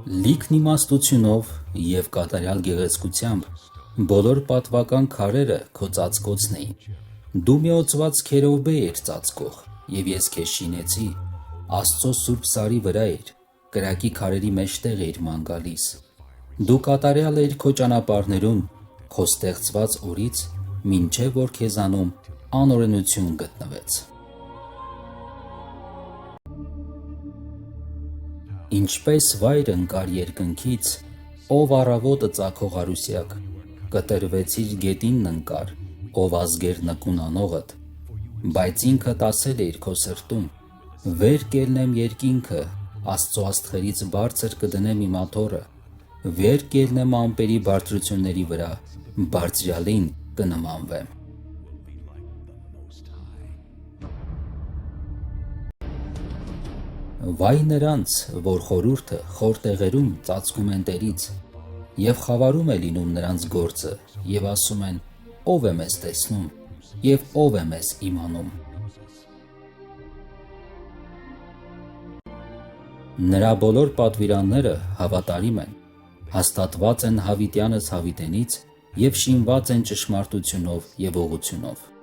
Լիքն իմաստությունով և կատարյալ գեղեցկությամբ բոլոր պատվական քարերը քո ծածկոցն էին։ Դու մի օծված քերովբե էիր ծածկող, և ես քեզ շինեցի, Աստծո սուրբ սարի վրա էր, կրակի քարերի մեջտեղ էիր ման գալիս։ Դու կատարյալ էիր քո ճանապարհներում, քո ստեղծված օրից, մինչև որ քեզանում անօրենություն գտնվեց։ Ինչպես վայր ընկար երկնքից, ով առավոտը ծագող արուսյակ, կտրվեցիր գետինն ընկար, ով ազգեր նկուն անողդ, բայց ինքդ ասել էիր քո սրտում, վեր կելնեմ երկինքը, Աստծո աստղերից բարձր կդնեմ իմ աթոռը, վեր կելնեմ ամպերի բարձրությունների վրա, Բարձրյալին կնմանվեմ։ Վայ նրանց, որ խորհուրդը խոր տեղերում ծածկում են Տերից, և խավարում է լինում նրանց գործը, և ասում են. ով է մեզ տեսնում, և ով է մեզ իմանում։ Նրա բոլոր պատվիրանները հավատարիմ են, հաստատված են հավիտյանս հավիտենից և շինված են ճշմարտությունով և ուղղությունով։